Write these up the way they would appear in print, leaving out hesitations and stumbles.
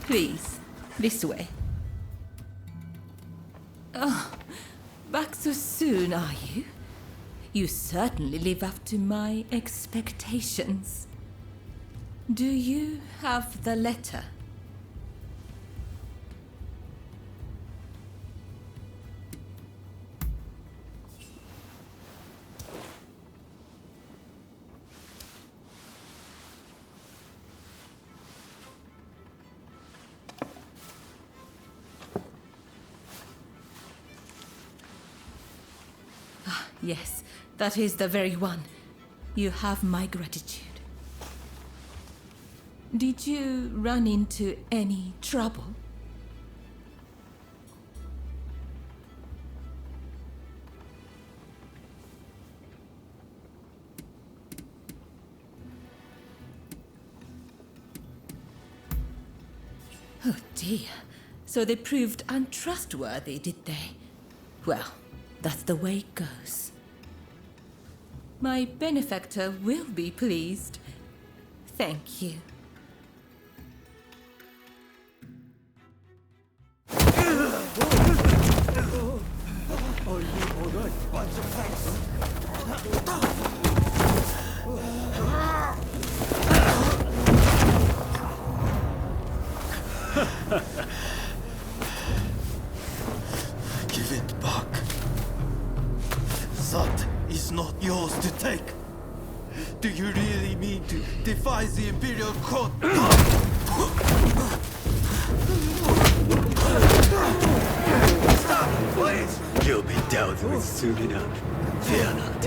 Please, this way. Oh, back so soon, are you? You certainly live up to my expectations. Do you have the letter? Yes, that is the very one. You have my gratitude. Did you run into any trouble? Oh dear. So they proved untrustworthy, did they? Well, that's the way it goes. My benefactor will be pleased. Thank you. Are you alright? Bunch of thanks. Give it back. That is not yours to take. Do you really mean to defy the Imperial Court? Stop, please! You'll be dealt with soon enough. Fear not.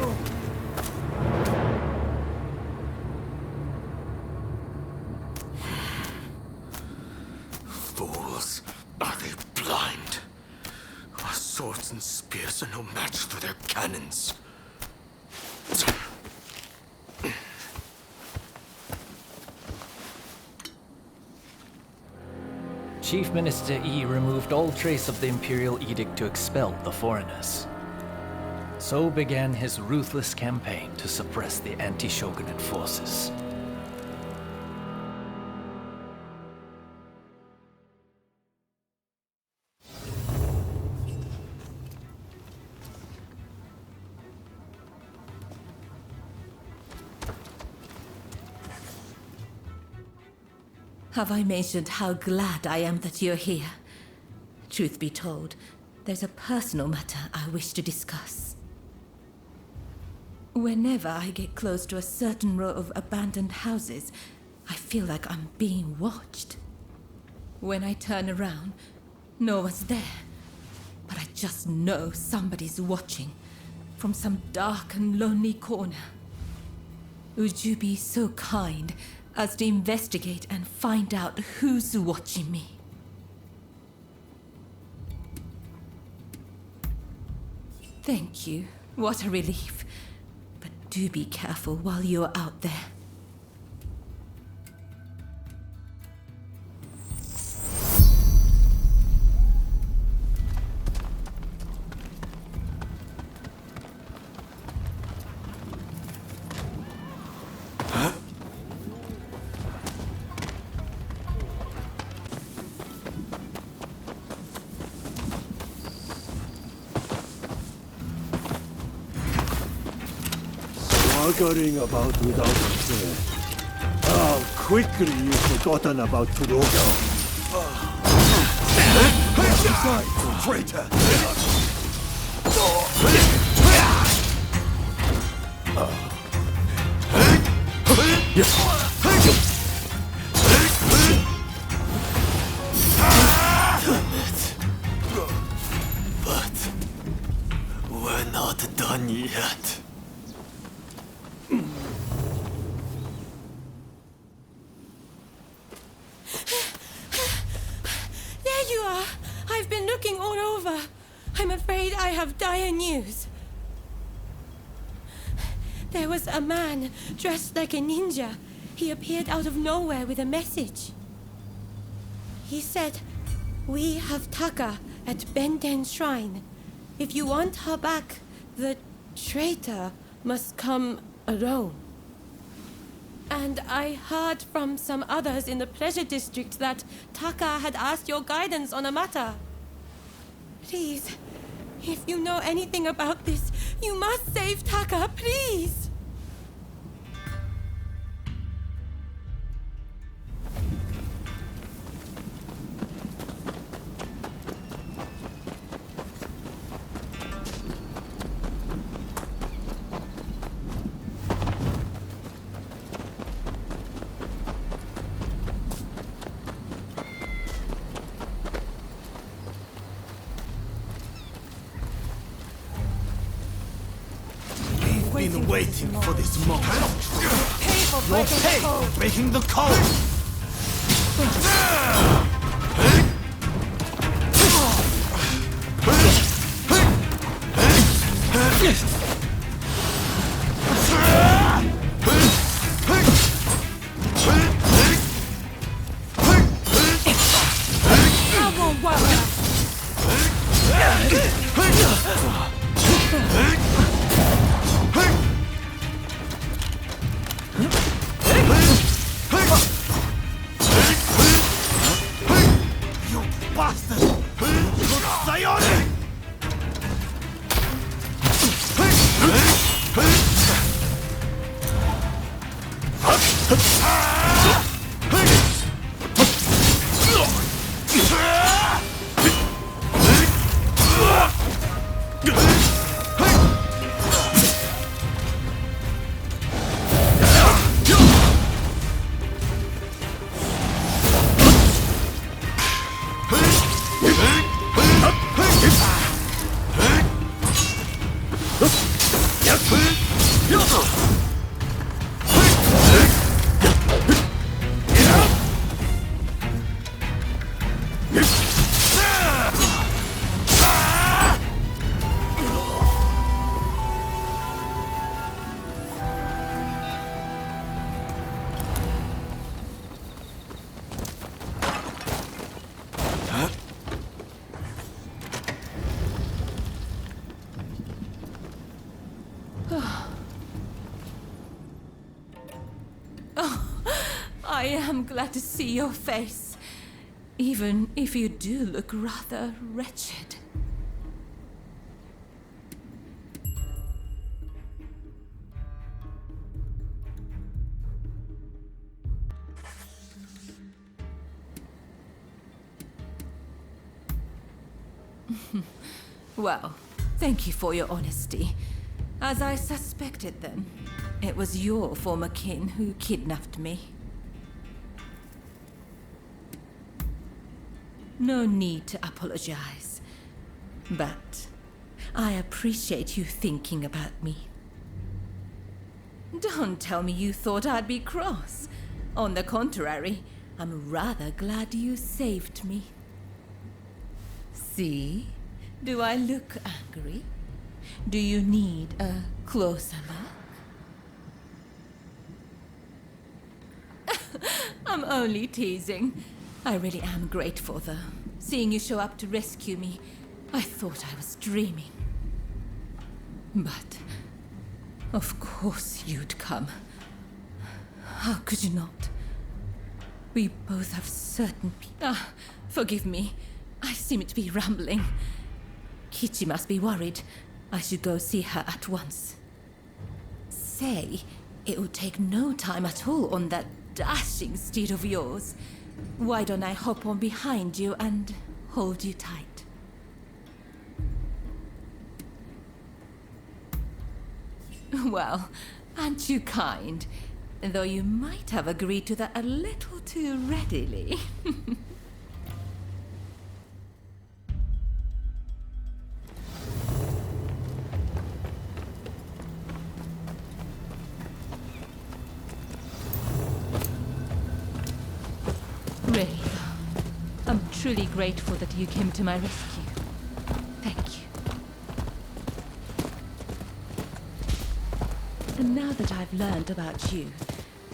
Fools. Are they blind? Our swords and spears are no match for their cannons. Chief Minister Yi removed all trace of the Imperial Edict to expel the foreigners. So began his ruthless campaign to suppress the anti-shogunate forces. Have I mentioned how glad I am that you're here? Truth be told, there's a personal matter I wish to discuss. Whenever I get close to a certain row of abandoned houses, I feel like I'm being watched. When I turn around, no one's there. But I just know somebody's watching from some dark and lonely corner. Would you be so kind as to investigate and find out who's watching me? Thank you. What a relief. But do be careful while you're out there. Swaggering about without a care. How quickly you've forgotten about Kuroga. Aside, traitor! But we're not done yet. There you are! I've been looking all over. I'm afraid I have dire news. There was a man dressed like a ninja. He appeared out of nowhere with a message. He said, "We have Taka at Benten Shrine. If you want her back, the traitor must come alone." And I heard from some others in the Pleasure District that Taka had asked your guidance on a matter. Please, if you know anything about this, you must save Taka, please! Been waiting for this moment. Pay for Breaking the code! I won't worry. I am glad to see your face, even if you do look rather wretched. Well, thank you for your honesty. As I suspected then, it was your former kin who kidnapped me. No need to apologize, but I appreciate you thinking about me. Don't tell me you thought I'd be cross. On the contrary, I'm rather glad you saved me. See? Do I look angry? Do you need a closer look? I'm only teasing. I really am grateful, though. Seeing you show up to rescue me, I thought I was dreaming. But, of course you'd come. How could you not? We both have certain forgive me. I seem to be rambling. Kichi must be worried. I should go see her at once. Say, it would take no time at all on that dashing steed of yours. Why don't I hop on behind you and hold you tight? Well, aren't you kind? Though you might have agreed to that a little too readily. Really, I'm truly grateful that you came to my rescue. Thank you. And now that I've learned about you,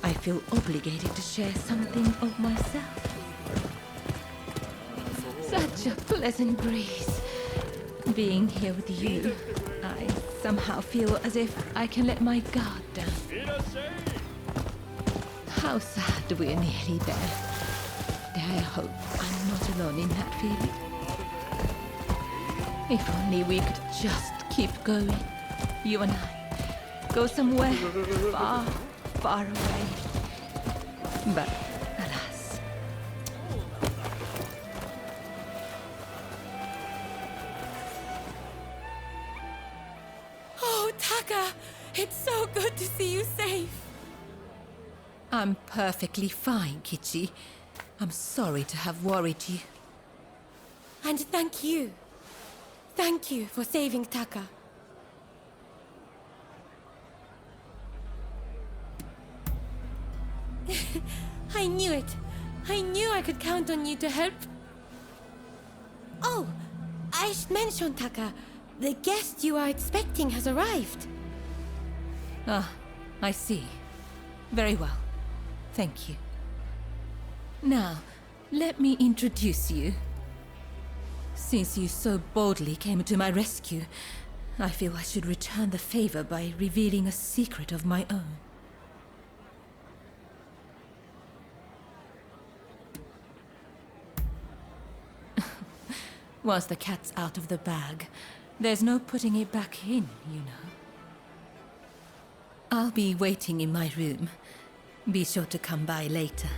I feel obligated to share something of myself. Such a pleasant breeze. Being here with you, I somehow feel as if I can let my guard down. How sad we're nearly there. Dare I hope I'm not alone in that feeling. If only we could just keep going, you and I. Go somewhere far, far away. But alas. Oh, Taka! It's so good to see you safe! I'm perfectly fine, Kichi. I'm sorry to have worried you. And thank you. Thank you for saving Taka. I knew it. I knew I could count on you to help. Oh, I should mention, Taka. The guest you are expecting has arrived. Ah, I see. Very well. Thank you. Now, let me introduce you. Since you so boldly came to my rescue, I feel I should return the favor by revealing a secret of my own. Once the cat's out of the bag, there's no putting it back in, you know. I'll be waiting in my room. Be sure to come by later.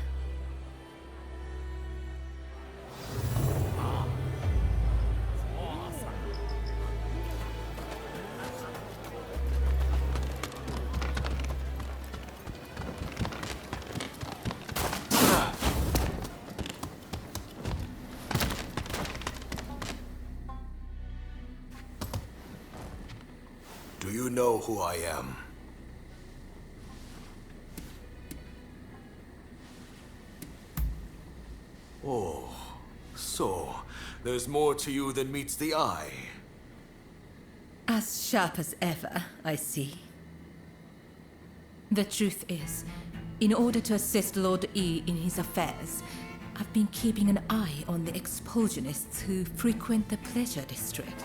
Do you know who I am? Oh, so there's more to you than meets the eye. As sharp as ever, I see. The truth is, in order to assist Lord E in his affairs, I've been keeping an eye on the expulsionists who frequent the Pleasure District.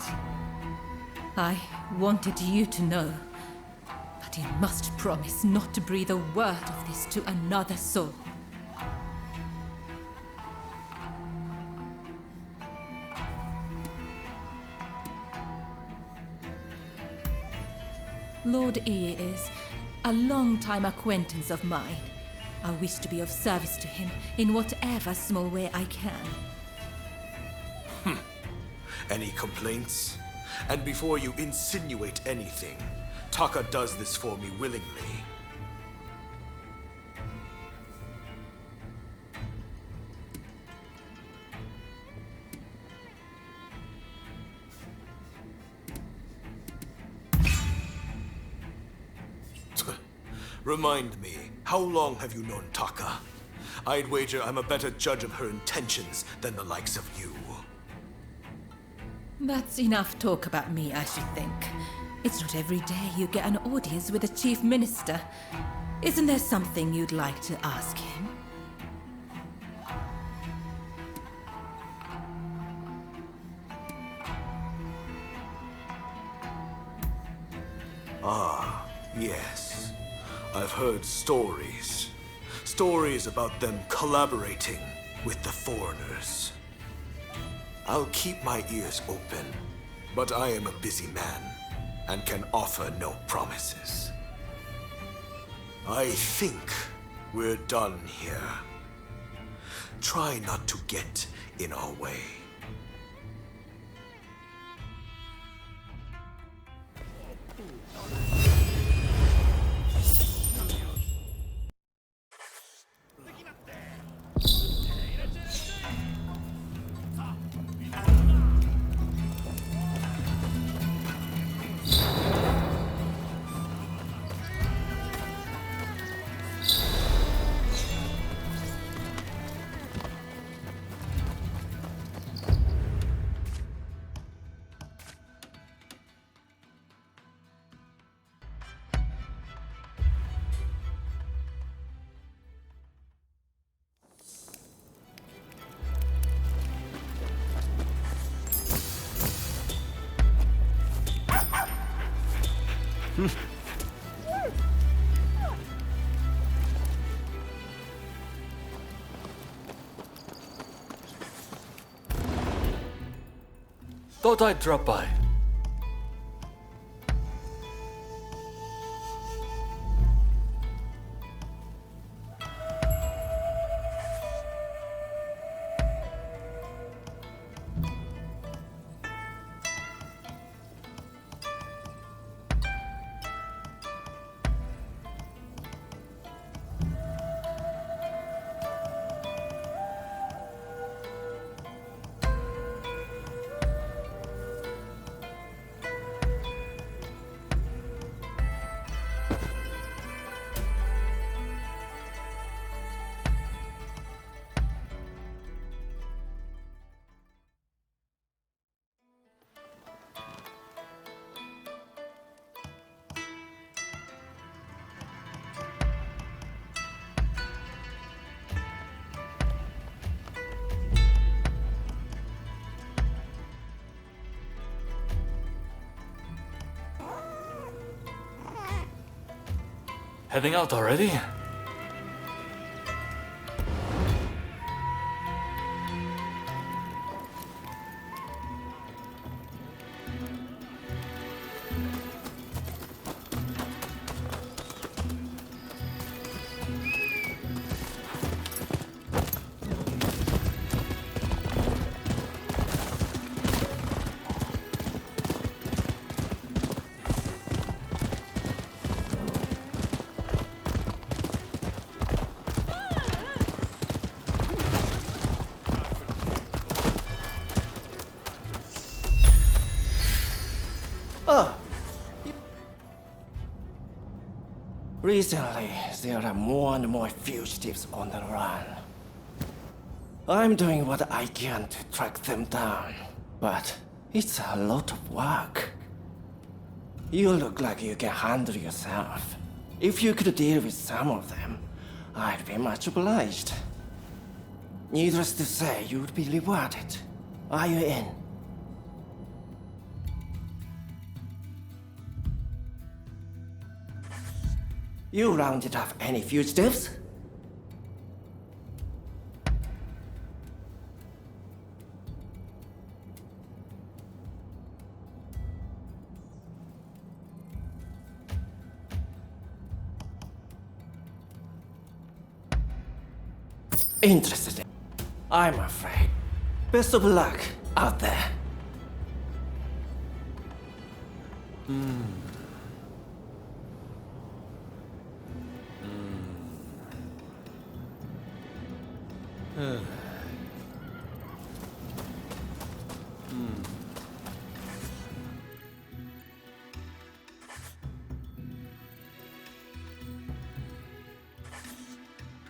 I wanted you to know, but you must promise not to breathe a word of this to another soul. Lord E is a long-time acquaintance of mine. I wish to be of service to him in whatever small way I can. Any complaints? And before you insinuate anything, Taka does this for me willingly. Remind me, how long have you known Taka? I'd wager I'm a better judge of her intentions than the likes of you. That's enough talk about me, I should think. It's not every day you get an audience with the Chief Minister. Isn't there something you'd like to ask him? Ah, yes. I've heard stories. Stories about them collaborating with the foreigners. I'll keep my ears open, but I am a busy man and can offer no promises. I think we're done here. Try not to get in our way. Thought I'd drop by. Heading out already? Recently, there are more and more fugitives on the run. I'm doing what I can to track them down, but it's a lot of work. You look like you can handle yourself. If you could deal with some of them, I'd be much obliged. Needless to say, you'd be rewarded. Are you in? You rounded up any fugitives? Interested. I'm afraid. Best of luck out there.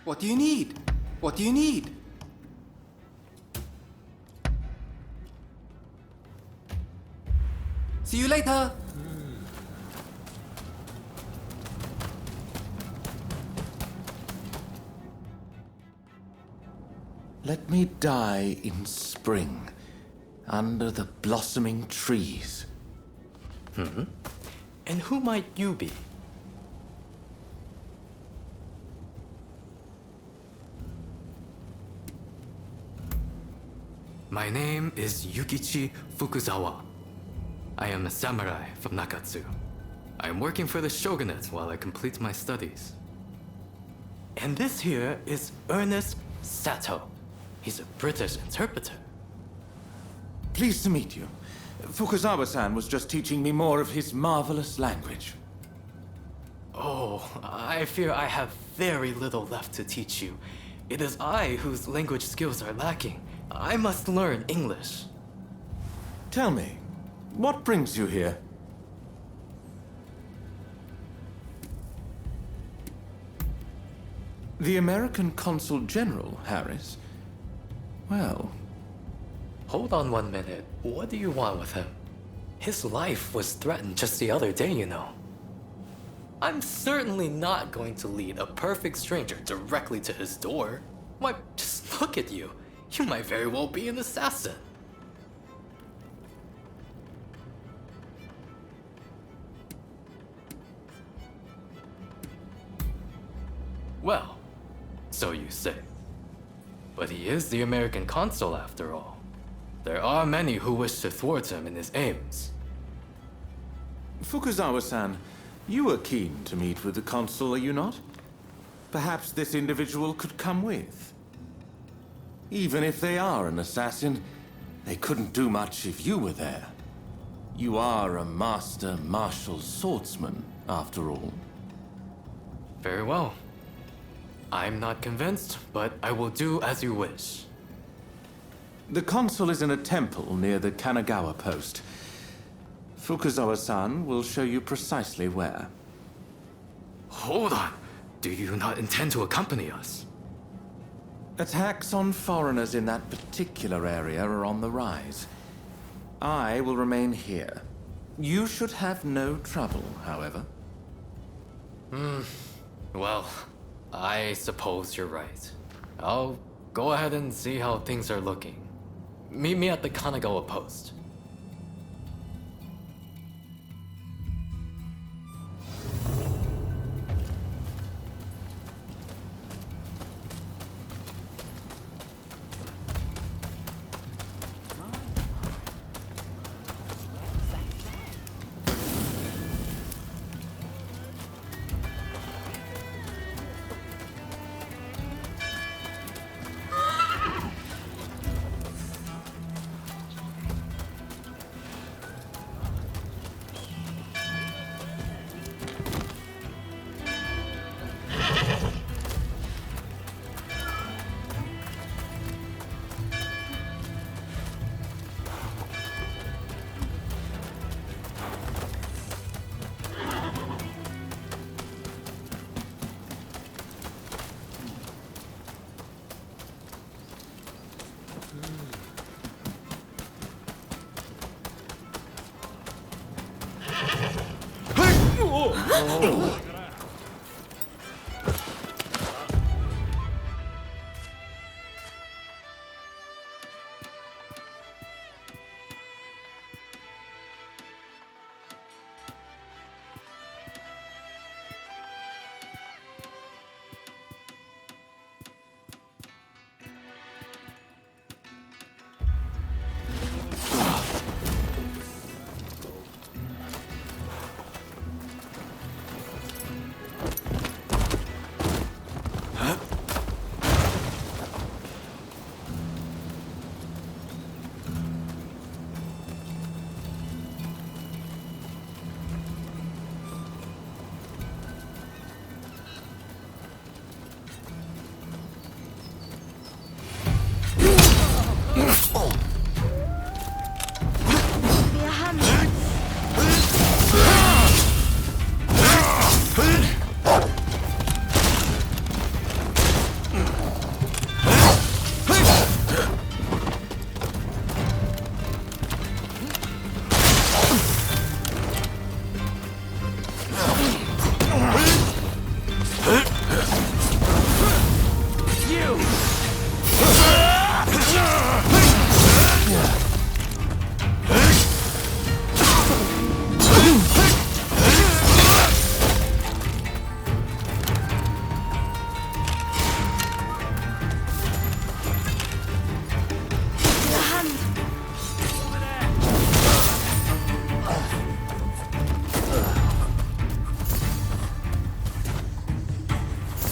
What do you need? What do you need? See you later! Let me die in spring, under the blossoming trees. And who might you be? My name is Yukichi Fukuzawa. I am a samurai from Nakatsu. I am working for the shogunate while I complete my studies. And this here is Ernest Sato. He's a British interpreter. Pleased to meet you. Fukuzawa-san was just teaching me more of his marvelous language. Oh, I fear I have very little left to teach you. It is I whose language skills are lacking. I must learn English. Tell me, what brings you here? The American Consul General, Harris? Well... Hold on 1 minute. What do you want with him? His life was threatened just the other day, you know. I'm certainly not going to lead a perfect stranger directly to his door. Why, just look at you. You might very well be an assassin. Well, so you say. But he is the American consul after all. There are many who wish to thwart him in his aims. Fukuzawa-san, you are keen to meet with the consul, are you not? Perhaps this individual could come with. Even if they are an assassin, they couldn't do much if you were there. You are a master martial swordsman, after all. Very well. I'm not convinced, but I will do as you wish. The consul is in a temple near the Kanagawa post. Fukuzawa-san will show you precisely where. Hold on. Do you not intend to accompany us? Attacks on foreigners in that particular area are on the rise. I will remain here. You should have no trouble, however. Well, I suppose you're right. I'll go ahead and see how things are looking. Meet me at the Kanagawa post.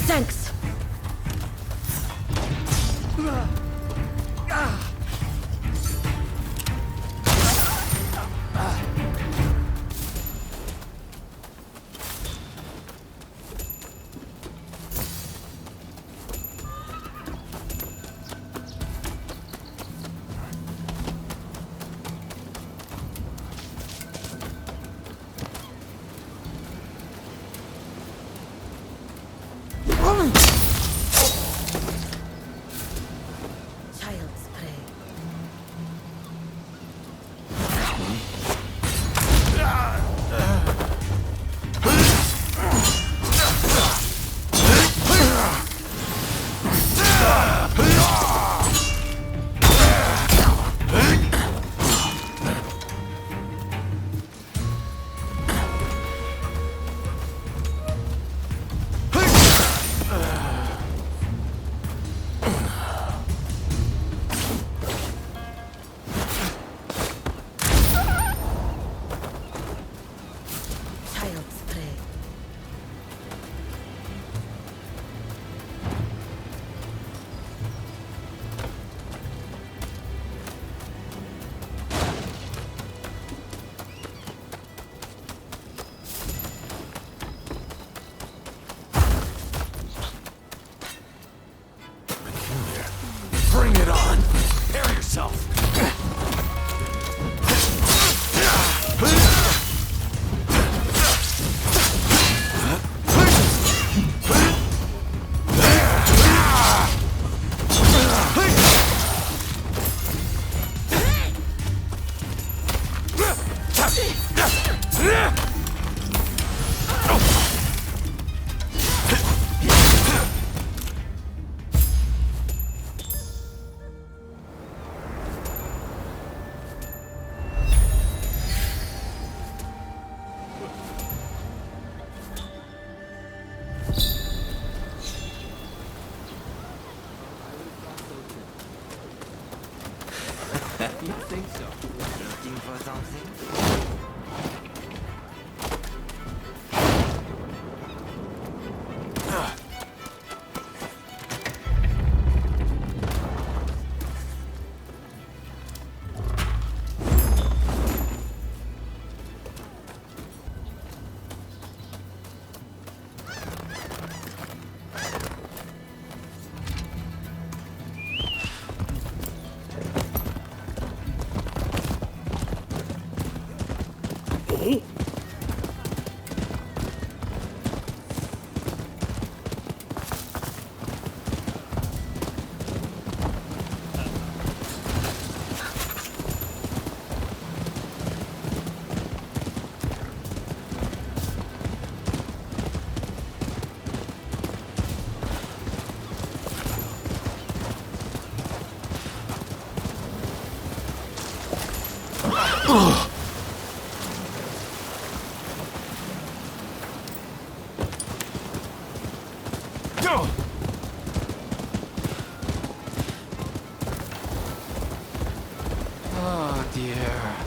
Thanks. Bring it on! Prepare yourself! You think so? Looking for something? Oh dear.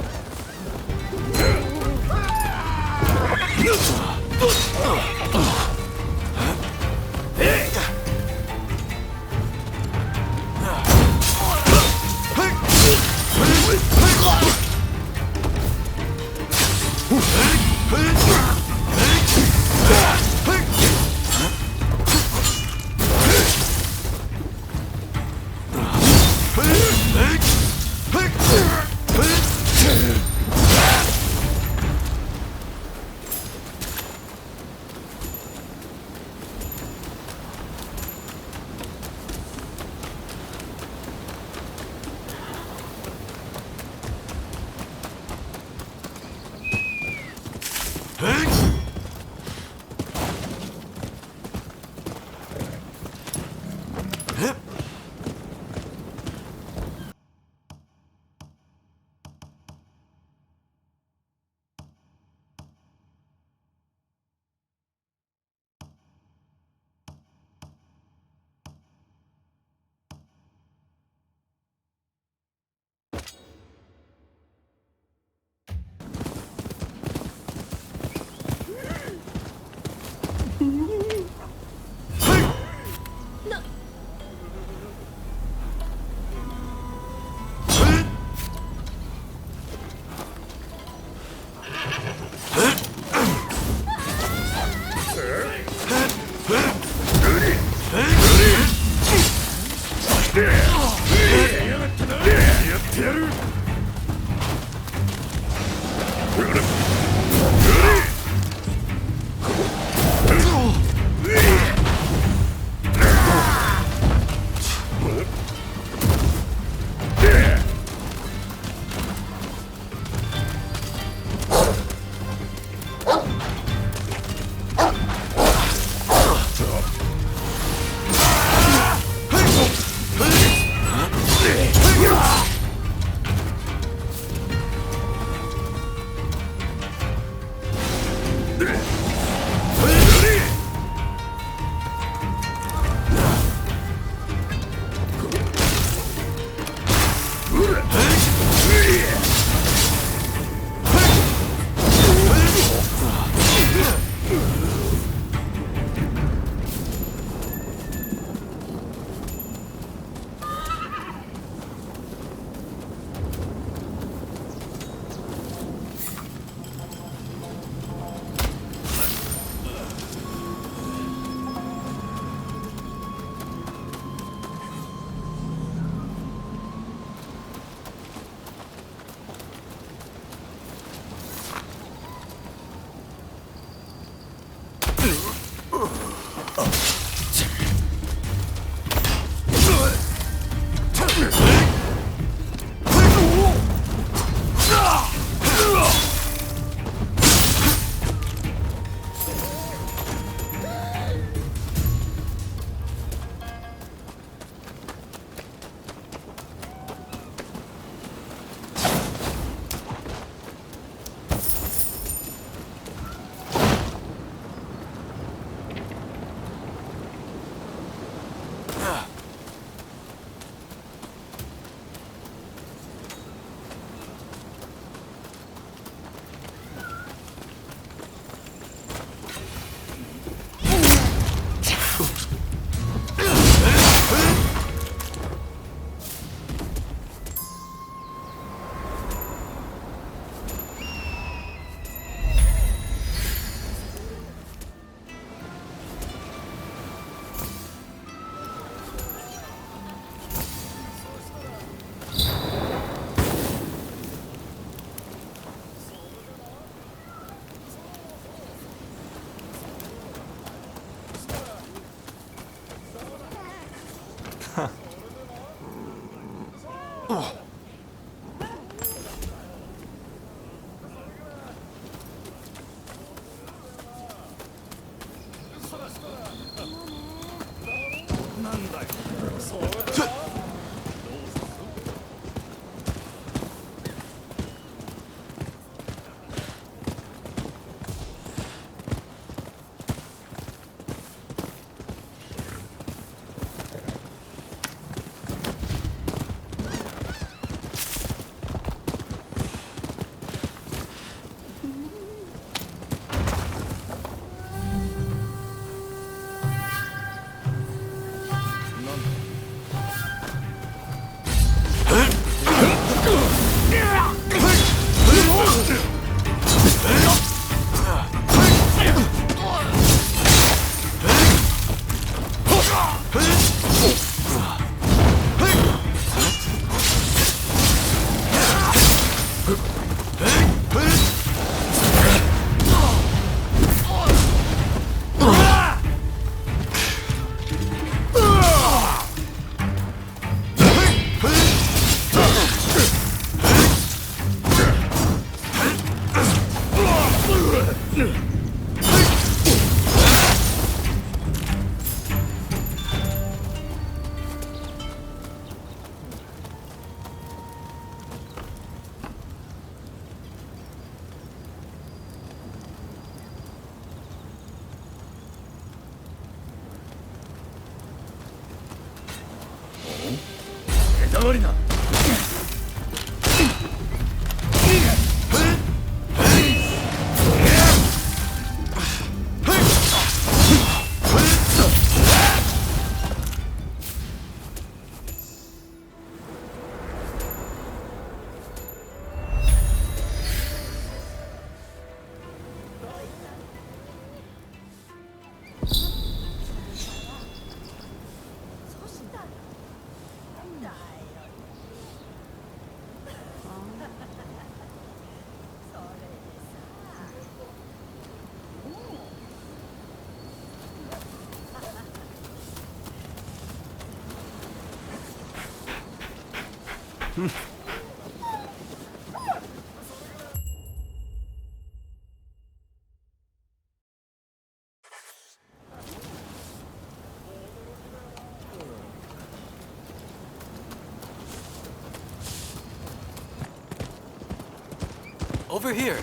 Over here!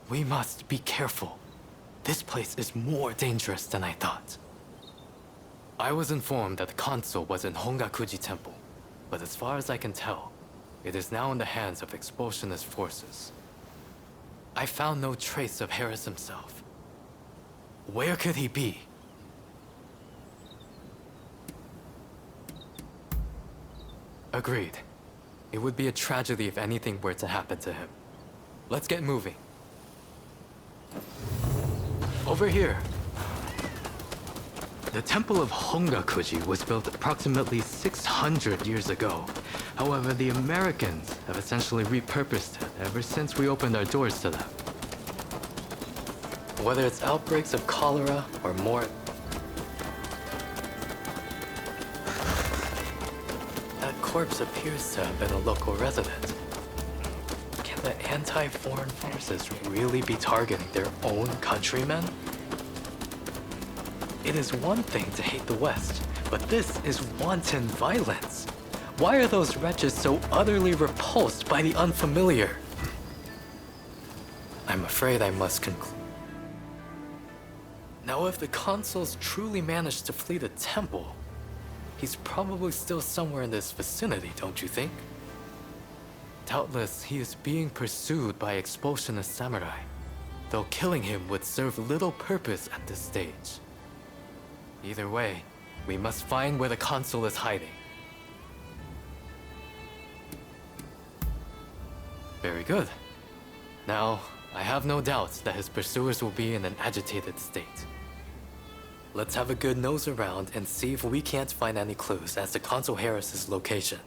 We must be careful. This place is more dangerous than I thought. I was informed that the console was in Hongakuji Temple, but as far as I can tell, it is now in the hands of expulsionist forces. I found no trace of Harris himself. Where could he be? Agreed. It would be a tragedy if anything were to happen to him. Let's get moving. Over here. The Temple of Hongakuji was built approximately 600 years ago. However, the Americans have essentially repurposed it ever since we opened our doors to them. Whether it's outbreaks of cholera or more... That corpse appears to have been a local resident. Can the anti-foreign forces really be targeting their own countrymen? It is one thing to hate the West, but this is wanton violence. Why are those wretches so utterly repulsed by the unfamiliar? I'm afraid I must conclude. Now, if the consuls truly managed to flee the temple, he's probably still somewhere in this vicinity, don't you think? Doubtless, he is being pursued by expulsionist samurai, though killing him would serve little purpose at this stage. Either way, we must find where the consul is hiding. Very good. Now, I have no doubts that his pursuers will be in an agitated state. Let's have a good nose around and see if we can't find any clues as to Consul Harris's location.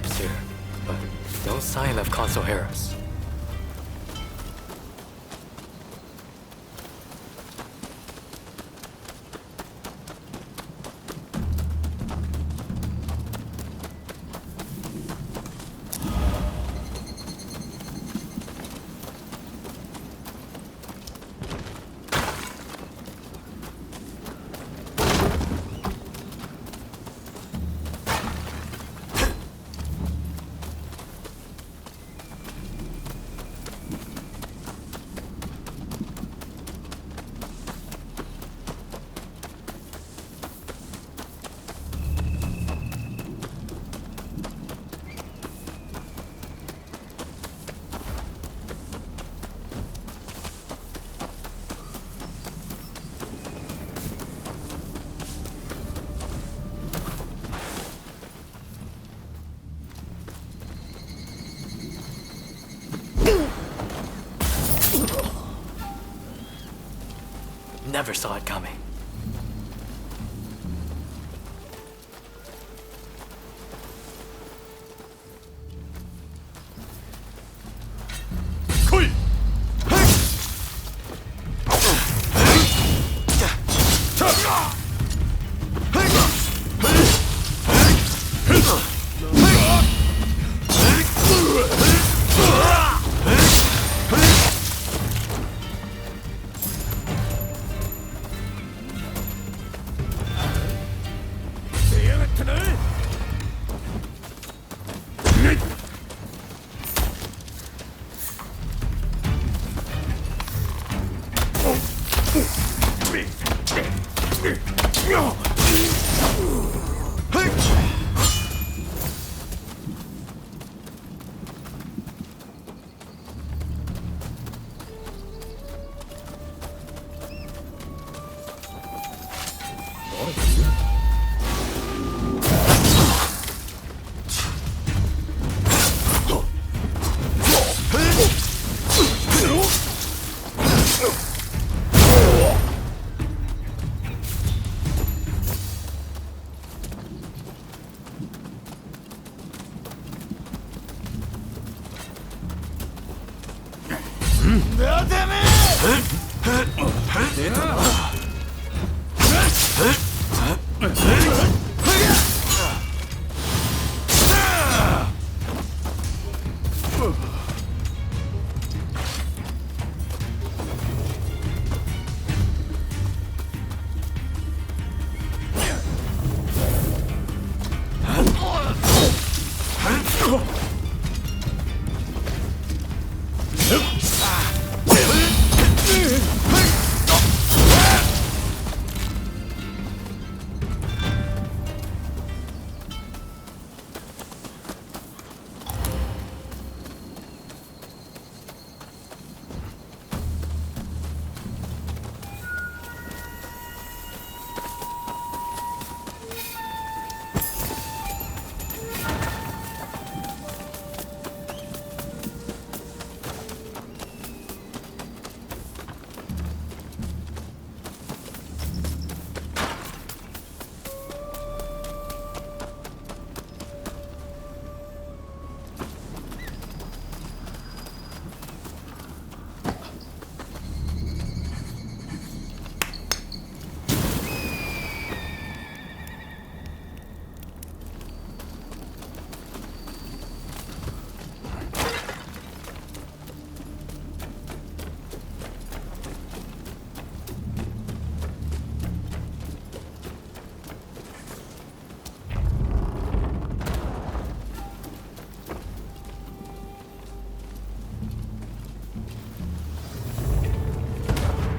types here, but no sign of Consul Harris. Never saw it coming.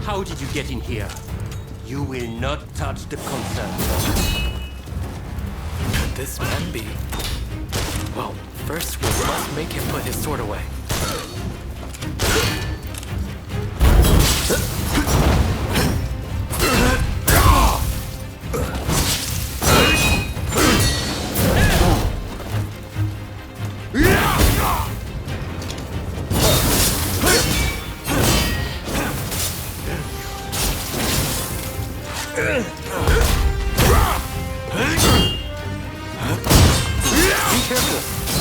How did you get in here? You will not touch the concern. Could this man be? Well, first we must make him put his sword away. Be careful!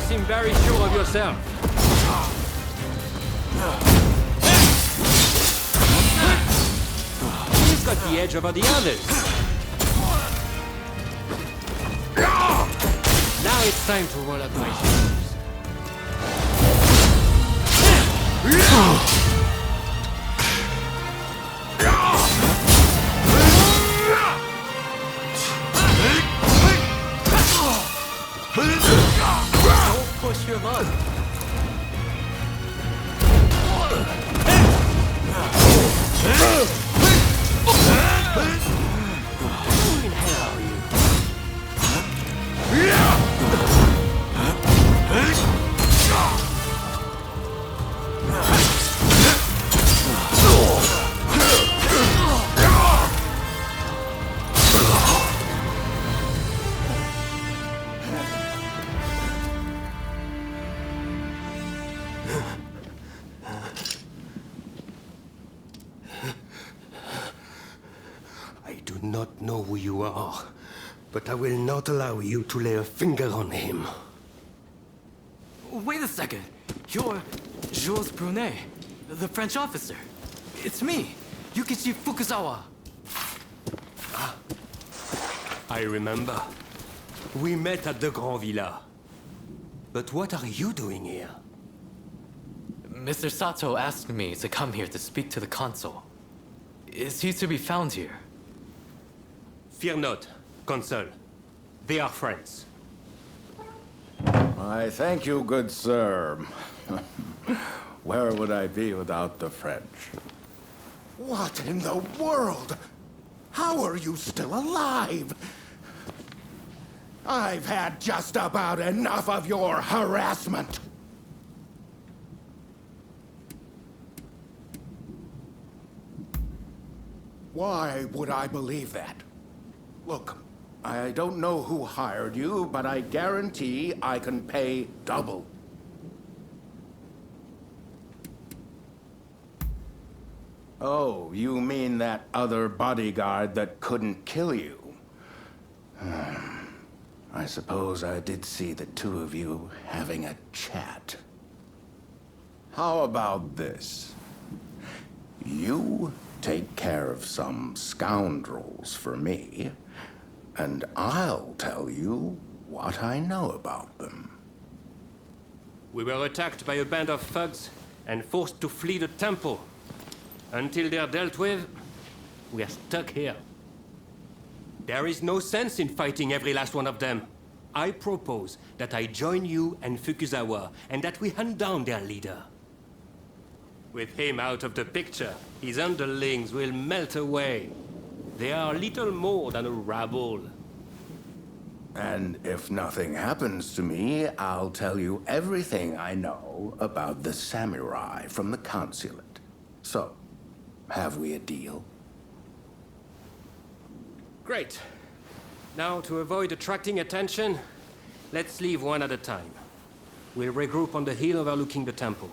seem very sure of yourself. You've got the edge over the others. Now it's time to roll up my sleeves. Don't push your luck. Who in hell are you? I do not know who you are, but I will not allow you to lay a finger on him. Wait a second. You're Jules Brunet, the French officer. It's me, Yukichi Fukuzawa. I remember. We met at the Grand Villa. But what are you doing here? Mr. Sato asked me to come here to speak to the consul. Is he to be found here? Fear not, Consul. They are friends. I thank you, good sir. Where would I be without the French? What in the world? How are you still alive? I've had just about enough of your harassment. Why would I believe that? Look, I don't know who hired you, but I guarantee I can pay double. Oh, you mean that other bodyguard that couldn't kill you? I suppose I did see the two of you having a chat. How about this? You take care of some scoundrels for me, and I'll tell you what I know about them. We were attacked by a band of thugs and forced to flee the temple. Until they're dealt with, we are stuck here. There is no sense in fighting every last one of them. I propose that I join you and Fukuzawa, and that we hunt down their leader. With him out of the picture, his underlings will melt away. They are little more than a rabble. And if nothing happens to me, I'll tell you everything I know about the samurai from the consulate. So, have we a deal? Great. Now, to avoid attracting attention, let's leave one at a time. We'll regroup on the hill overlooking the temple.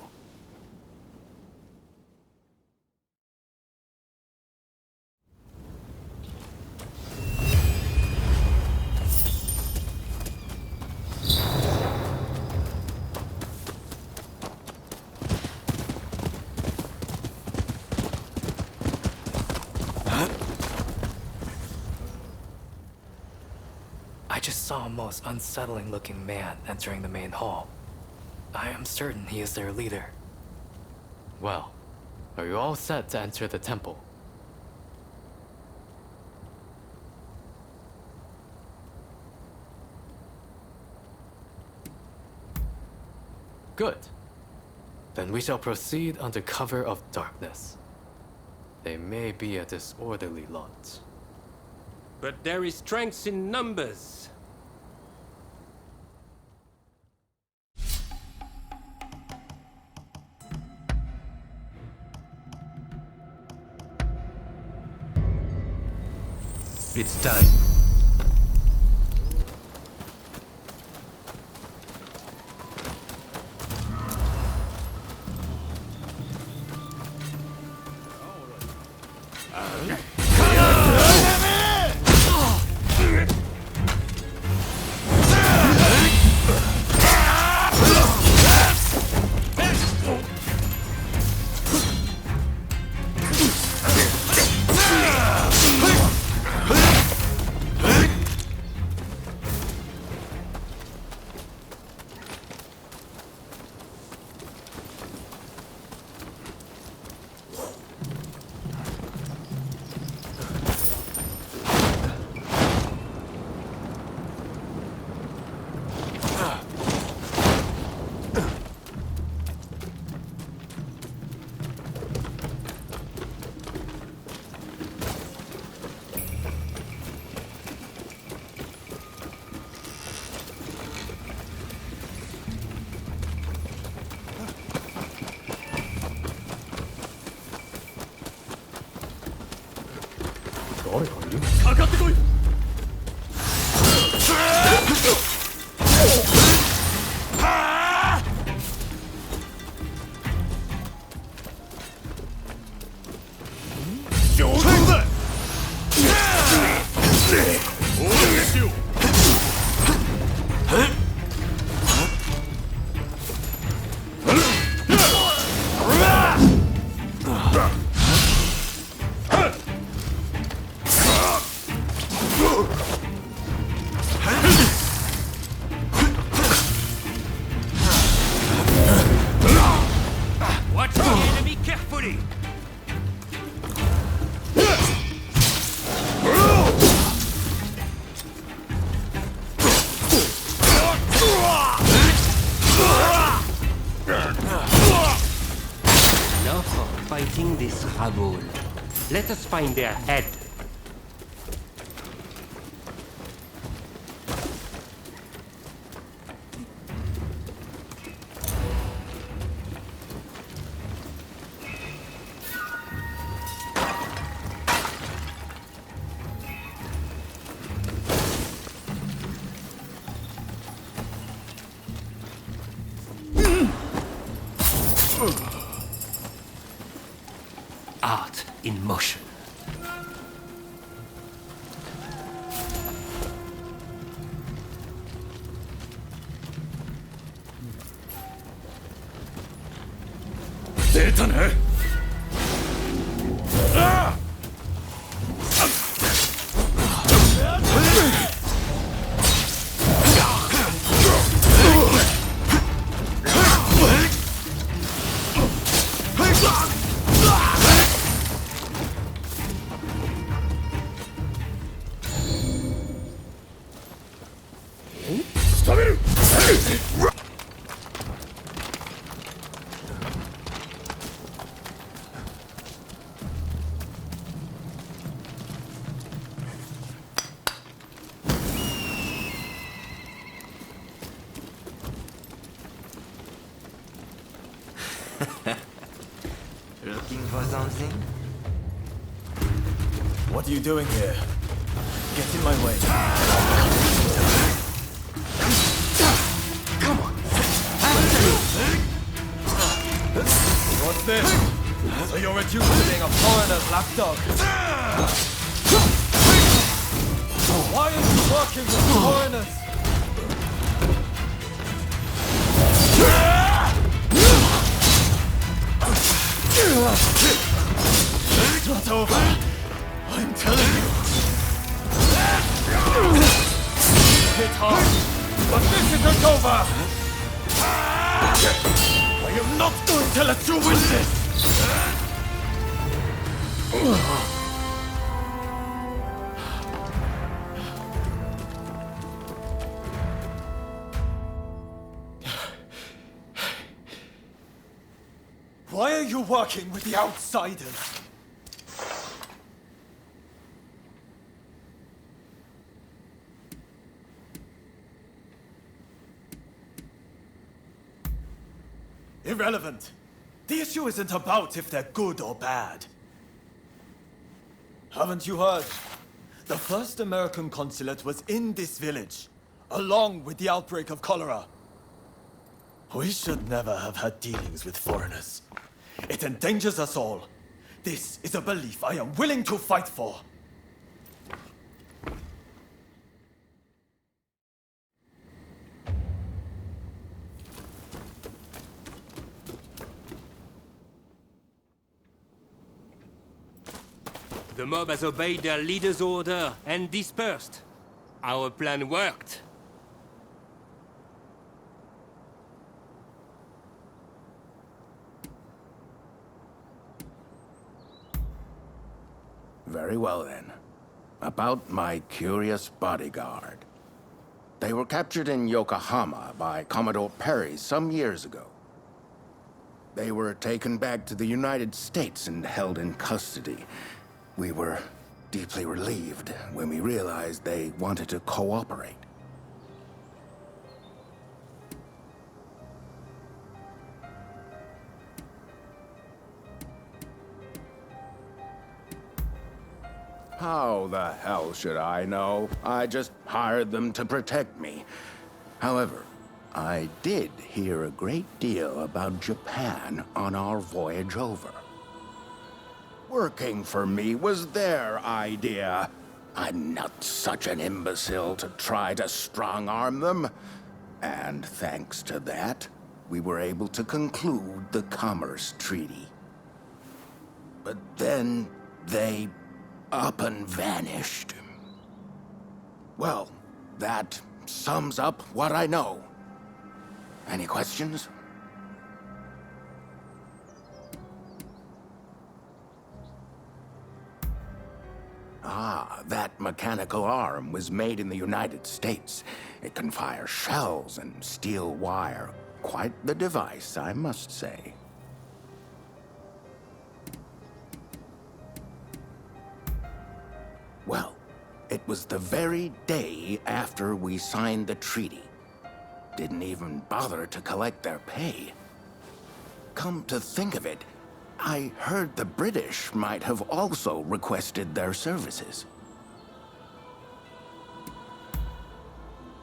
I just saw a most unsettling looking man entering the main hall. I am certain he is their leader. Well, are you all set to enter the temple? Good. Then we shall proceed under cover of darkness. They may be a disorderly lot. But there is strength in numbers. It's time. Watch the enemy carefully! Enough of fighting this rabble. Let us find their head. Art in motion. Looking for something? What are you doing here? Get in my way. Come on! What's this? So you're reduced to being a foreigner's lapdog? Why are you working with foreigners? It's not over. I'm telling you. Hit hard, but this isn't over. I am not going to let you win this. Why are you working with the outsiders? Irrelevant. The issue isn't about if they're good or bad. Haven't you heard? The first American consulate was in this village, along with the outbreak of cholera. We should never have had dealings with foreigners. It endangers us all. This is a belief I am willing to fight for. The mob has obeyed their leader's order and dispersed. Our plan worked. Very well then. About my curious bodyguard. They were captured in Yokohama by Commodore Perry some years ago. They were taken back to the United States and held in custody. We were deeply relieved when we realized they wanted to cooperate. How the hell should I know? I just hired them to protect me. However, I did hear a great deal about Japan on our voyage over. Working for me was their idea. I'm not such an imbecile to try to strong-arm them. And thanks to that, we were able to conclude the Commerce Treaty. But then they up and vanished. Well, that sums up what I know. Any questions? Ah, that mechanical arm was made in the United States. It can fire shells and steel wire. Quite the device, I must say. Well, it was the very day after we signed the treaty. Didn't even bother to collect their pay. Come to think of it, I heard the British might have also requested their services.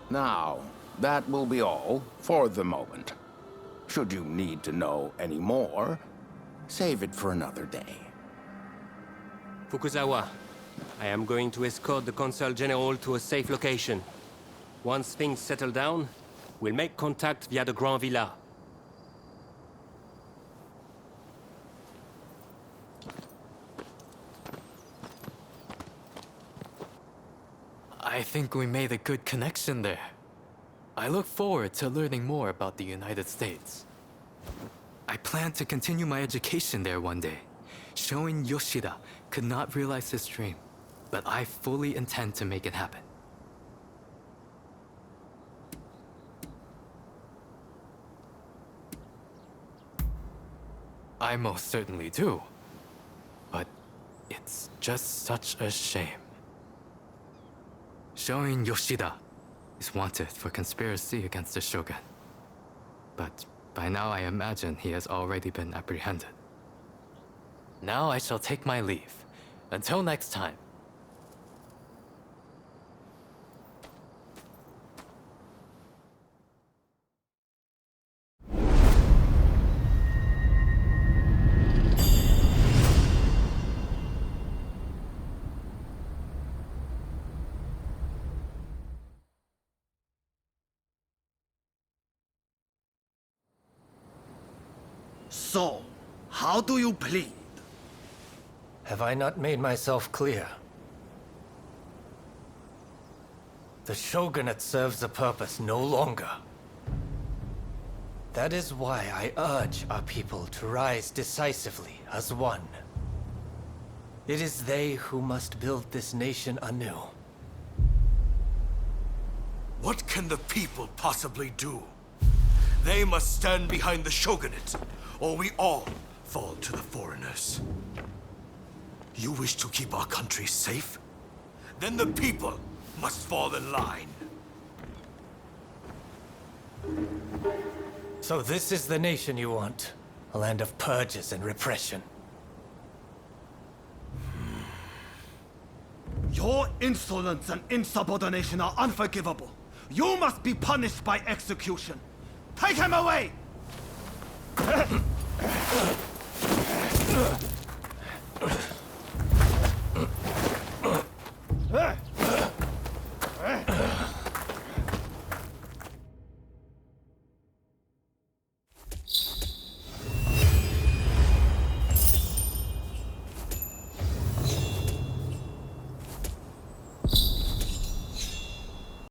Now, that will be all for the moment. Should you need to know any more, save it for another day. Fukuzawa, I am going to escort the Consul General to a safe location. Once things settle down, we'll make contact via the Grand Villa. I think we made a good connection there. I look forward to learning more about the United States. I plan to continue my education there one day. Showing Yoshida could not realize his dream, but I fully intend to make it happen. I most certainly do. But it's just such a shame. Showing Yoshida is wanted for conspiracy against the Shogun. But by now I imagine he has already been apprehended. Now I shall take my leave. Until next time. So, how do you plead? Have I not made myself clear? The shogunate serves a purpose no longer. That is why I urge our people to rise decisively as one. It is they who must build this nation anew. What can the people possibly do? They must stand behind the shogunate, or we all fall to the foreigners. You wish to keep our country safe? Then the people must fall in line. So this is the nation you want? A land of purges and repression. Your insolence and insubordination are unforgivable. You must be punished by execution. Take him away!